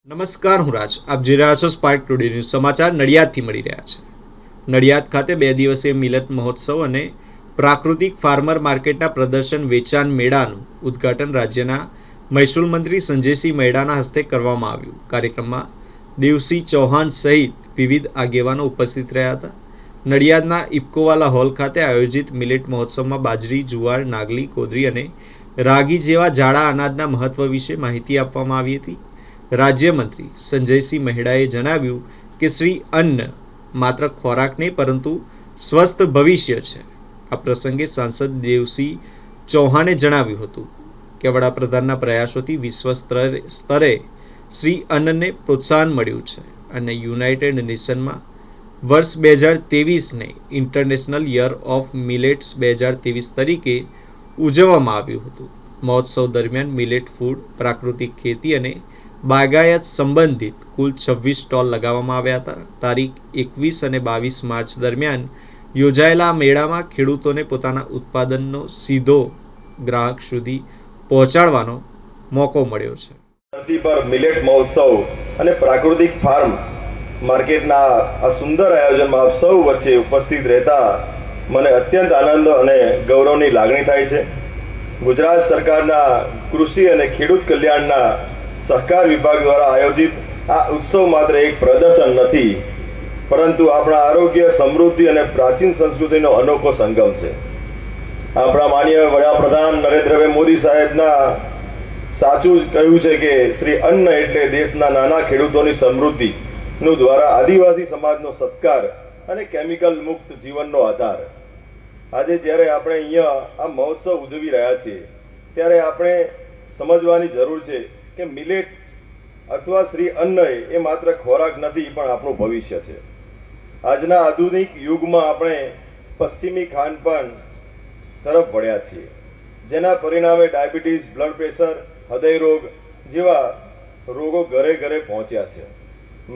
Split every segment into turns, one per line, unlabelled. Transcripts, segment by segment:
નમસ્કાર, હું રાજ. આપ જોઈ રહ્યા છો સ્પાર્ક ટુડે ન્યૂઝ. સમાચાર નડિયાદથી મળી રહ્યા છે. નડિયાદ ખાતે 2 દિવસીય મિલત મહોત્સવ અને પ્રાકૃતિક ફાર્મર માર્કેટના પ્રદર્શન વેચાણ મેળાનું ઉદ્ઘાટન રાજ્યના મહેસૂલ મંત્રી સંજયસિંહ મહેડાના હસ્તે કરવામાં આવ્યું. કાર્યક્રમમાં દેવસિંહ ચૌહાણ સહિત વિવિધ આગેવાનો ઉપસ્થિત રહ્યા હતા. નડિયાદના ઇફકોવાલા હોલ ખાતે આયોજિત મિલેટ મહોત્સવમાં બાજરી, જુવાર, નાગલી, કોદરી અને રાગી જેવા જાડા અનાજના મહત્વ વિશે માહિતી આપવામાં આવી હતી. રાજ્યમંત્રી સંજયસિંહ મહેડાએ જણાવ્યું કે શ્રી અન્ન માત્ર ખોરાક નહીં પરંતુ સ્વસ્થ ભવિષ્ય છે. આ પ્રસંગે સાંસદ દેવસિંહ ચૌહાણે જણાવ્યું હતું કે વડાપ્રધાનના પ્રયાસોથી વિશ્વ સ્તરે શ્રી અન્નને પ્રોત્સાહન મળ્યું છે અને યુનાઇટેડ નેશનમાં વર્ષ 2023ને ઇન્ટરનેશનલ યર ઓફ મિલેટ્સ 2023 તરીકે ઉજવવામાં આવ્યું હતું. મહોત્સવ દરમિયાન મિલેટ ફૂડ, પ્રાકૃતિક ખેતી અને બાગાયત સંબંધિત કુલ 26 સ્ટોલ લગાવવામાં આવ્યા હતા. તારીખ 21 અને 22 માર્ચ દરમિયાન યોજાયેલા મેળામાં ખેડૂતોને પોતાના ઉત્પાદનનો સીધો ગ્રાહક સુધી પહોંચાડવાનો મોકો મળ્યો છે.
ધરતી પર મિલેટ મહોત્સવ અને પ્રાકૃતિક ફાર્મ માર્કેટના આ સુંદર આયોજનમાં આપ સૌ વચ્ચે ઉપસ્થિત રહેતા મને અત્યંત આનંદ અને ગૌરવની લાગણી થાય છે. ગુજરાત સરકારના કૃષિ અને ખેડૂત કલ્યાણના સહકાર વિભાગ દ્વારા આયોજિત આ ઉત્સવ માત્ર એક પ્રદર્શન નથી, પરંતુ આપણા આરોગ્ય, સમૃદ્ધિ અને પ્રાચીન સંસ્કૃતિનો અનોખો સંગમ છે. આપણા માનનીય વડાપ્રધાન નરેન્દ્રભાઈ મોદી સાહેબના સાચું જ કહ્યું છે કે શ્રી અન્ન એટલે દેશના નાના ખેડૂતોની સમૃદ્ધિનું દ્વારા આદિવાસી સમાજનો સત્કાર અને કેમિકલ મુક્ત જીવનનો આધાર. આજે જ્યારે આપણે અહીંયા આ મહોત્સવ ઉજવી રહ્યા છીએ ત્યારે આપણે સમજવાની જરૂર છે કે મિલેટ અથવા શ્રી અન્ન એ માત્ર ખોરાક નથી પણ આપણું ભવિષ્ય છે. આજના આધુનિક યુગમાં આપણે પશ્ચિમી ખાનપાન તરફ વળ્યા છીએ, જેના પરિણામે ડાયાબિટીસ, બ્લડ પ્રેશર, હૃદય રોગ જેવા રોગો ઘરે ઘરે પહોંચ્યા છે.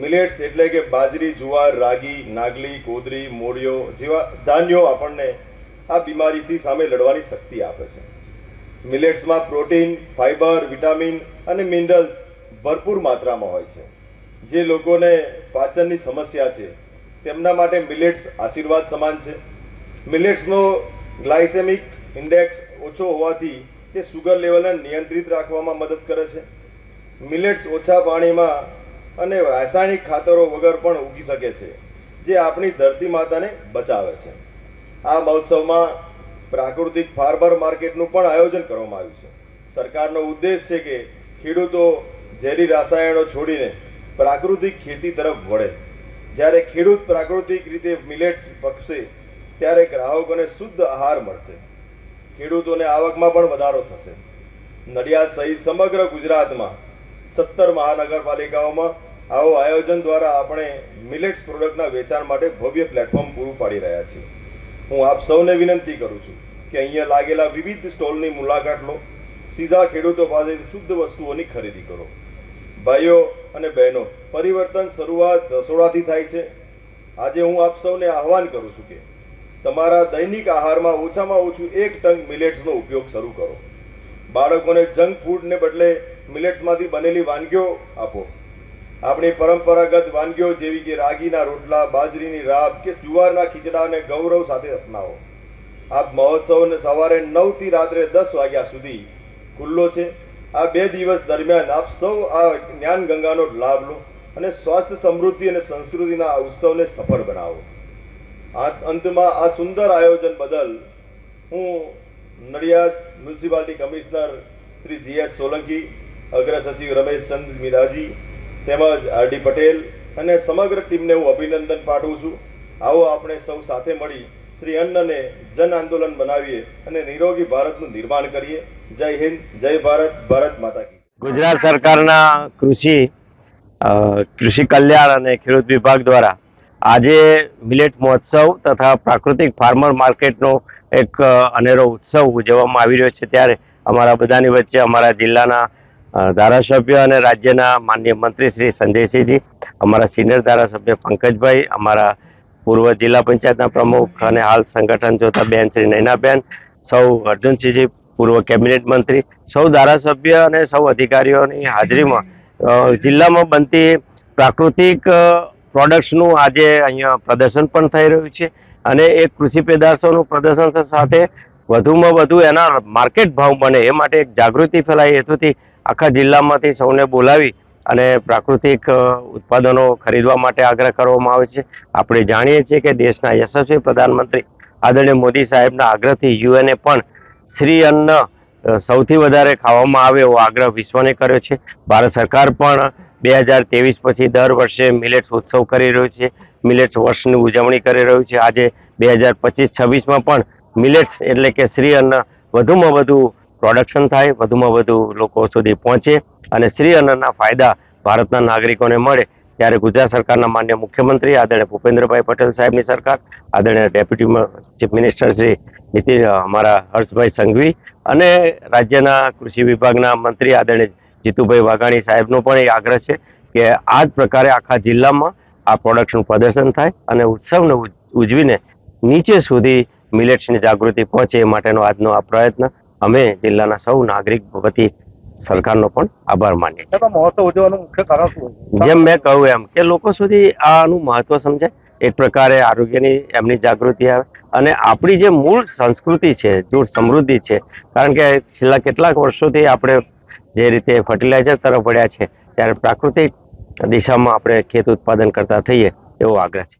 મિલેટ્સ એટલે કે બાજરી, જુવાર, રાગી, નાગલી, કોદરી, મોળિયો જેવા ધાન્યો આપણને આ બીમારીથી સામે લડવાની શક્તિ આપે છે. મિલેટ્સમાં પ્રોટીન, ફાઇબર, વિટામિન અને મિનરલ્સ ભરપૂર માત્રામાં હોય છે. જે લોકોને પાચનની સમસ્યા છે તેમના માટે મિલેટ્સ આશીર્વાદ સમાન છે. મિલેટ્સનો ગ્લાયસેમિક ઇન્ડેક્સ ઓછો હોવાથી તે સુગર લેવલને નિયંત્રિત રાખવામાં મદદ કરે છે. મિલેટ્સ ઓછા પાણીમાં અને રાસાયણિક ખાતરો વગર પણ ઉગી શકે છે, જે આપણી ધરતી માતાને બચાવે છે. આ મહોત્સવમાં પ્રાકૃતિક ફાર્મર માર્કેટનું પણ આયોજન કરવામાં આવ્યું છે. સરકારનો ઉદ્દેશ છે કે ખેડૂતો ઝેરી રસાયણો છોડીને પ્રાકૃતિક ખેતી તરફ વળે. જ્યારે ખેડૂત પ્રાકૃતિક રીતે મિલેટ્સ પકશે ત્યારે ગ્રાહકોને શુદ્ધ આહાર મળશે, ખેડૂતોને આવકમાં પણ વધારો થશે. નડિયાદ સહિત સમગ્ર ગુજરાતમાં 17 મહાનગરપાલિકાઓમાં આવો આયોજન દ્વારા આપણે મિલેટ્સ પ્રોડક્ટના વેચાણ માટે ભવ્ય પ્લેટફોર્મ પૂરું પાડી રહ્યા છીએ. હું આપ સૌને વિનંતી કરું છું કે અહીંયા લાગેલા વિવિધ સ્ટોલની મુલાકાત લો, સીધા ખેડૂતો પાસેથી શુદ્ધ વસ્તુઓની ખરીદી કરો. ભાઈઓ અને બહેનો, પરિવર્તન શરૂઆત રસોડાથી થાય છે. આજે હું આપ સૌને આહવાન કરું છું કે તમારા દૈનિક આહારમાં ઓછામાં ઓછું 1 ટંક મિલેટ્સનો ઉપયોગ શરૂ કરો. બાળકોને જંક ફૂડને બદલે મિલેટ્સમાંથી બનેલી વાનગીઓ આપો. આપણી પરંપરાગત વાનગીઓ જેવી કે રાગીના રોટલા, બાજરીની રાબ કે જુવારના ખીચડાને ગૌરવ સાથે અપનાવો. આ મહોત્સવ સવારે 9 થી રાત્રે 10 વાગ્યા સુધી ખુલ્લો છે. આ 2 દિવસ દરમિયાન આપ સૌ આ જ્ઞાન ગંગાનો લાભ લો અને સ્વાસ્થ્ય, સમૃદ્ધિ અને સંસ્કૃતિના આ ઉત્સવને સફળ બનાવો. અંતમાં આ સુંદર આયોજન બદલ હું Nadiad municipality commissioner Shri GS Solanki, અગ્ર સચિવ રમેશચંદ મીરાજી તેમજ RD પટેલ અને સમગ્ર ટીમને હું અભિનંદન પાઠવું છું. આવો આપણે સૌ સાથે મળી શ્રી અન્નને જન આંદોલન બનાવીએ અને નિરોગી ભારતનું નિર્માણ કરીએ. જય હિન્દ, જય ભારત, ભારત માતા કી.
ગુજરાત સરકારના કૃષિ કલ્યાણ અને ખેડૂત વિભાગ દ્વારા આજે મિલેટ મહોત્સવ તથા પ્રાકૃતિક ફાર્મર માર્કેટનો એક અનેરો ઉત્સવ ઉજવવામાં આવી રહ્યો છે. ત્યારે અમારા બધાની વચ્ચે અમારા જિલ્લાના ધારાસભ્ય અને રાજ્યના માનનીય મંત્રી શ્રી સંજયસિંહજી, અમારા સિનિયર ધારાસભ્ય પંકજભાઈ, અમારા પૂર્વ જિલ્લા પંચાયતના પ્રમુખ અને હાલ સંગઠન જોતા બેન શ્રી નૈનાબેન, સૌ અર્જુનસિંહજી પૂર્વ કેબિનેટ મંત્રી, સૌ ધારાસભ્ય અને સૌ અધિકારીઓની હાજરીમાં જિલ્લામાં બનતી પ્રાકૃતિક પ્રોડક્ટ્સનું આજે અહીંયા પ્રદર્શન પણ થઈ રહ્યું છે અને એ કૃષિ પેદાશોનું પ્રદર્શન સાથે વધુમાં વધુ એના માર્કેટ ભાવ બને એ માટે એક જાગૃતિ ફેલાય હેતુથી આખા જિલ્લામાંથી સૌને બોલાવી અને પ્રાકૃતિક ઉત્પાદનો ખરીદવા માટે આગ્રહ કરવામાં આવે છે. આપણે જાણીએ છીએ કે દેશના યશસ્વી પ્રધાનમંત્રી આદરણીય મોદી સાહેબના આગ્રહથી યુએનએ પણ શ્રી અન્ન સૌથી વધારે ખાવામાં આવે એવો આગ્રહ વિશ્વને કર્યો છે. ભારત સરકાર પણ 2023 પછી દર વર્ષે મિલેટ્સ ઉત્સવ કરી રહ્યું છે, મિલેટ્સ વર્ષની ઉજવણી કરી રહ્યું છે. આજે 2025-26માં પણ મિલેટ્સ એટલે કે શ્રી અન્ન વધુમાં વધુ પ્રોડક્શન થાય, વધુમાં વધુ લોકો સુધી પહોંચે અને શ્રી અન્નના ફાયદા ભારતના નાગરિકોને મળે ત્યારે ગુજરાત સરકારના માન્ય મુખ્યમંત્રી આદરણીય ભૂપેન્દ્રભાઈ પટેલ સાહેબની સરકાર, આદરણીય ડેપ્યુટી ચીફ મિનિસ્ટર શ્રી અમારા હર્ષભાઈ સંઘવી અને રાજ્યના કૃષિ વિભાગના મંત્રી આદરણીય જીતુભાઈ વાઘાણી સાહેબનો પણ એ આગ્રહ છે કે આ જ પ્રકારે આખા જિલ્લામાં આ પ્રોડક્ટનું પ્રદર્શન થાય અને ઉત્સવને ઉજવીને નીચે સુધી મિલેટ્સની જાગૃતિ પહોંચે એ માટેનો આજનો આ પ્રયત્ન અમે જિલ્લાના સૌ નાગરિક વતી સરકારનો પણ આભાર માનીએ છીએ.
મહોત્સવ ઉજવવાનું મુખ્ય કારણ શું હોય?
જેમ મેં કહ્યું એમ કે લોકો સુધી આનું મહત્વ સમજાય, એક પ્રકારે આરોગ્યની એમની જાગૃતિ આવે અને આપણી જે મૂળ સંસ્કૃતિ છે, જૂથ સમૃદ્ધિ છે, કારણ કે છેલ્લા કેટલાક વર્ષોથી આપણે જે રીતે ફર્ટિલાઇઝર તરફ વળ્યા છે ત્યારે પ્રાકૃતિક દિશામાં આપણે ખેત ઉત્પાદન કરતા થઈએ એવો આગ્રહ છે.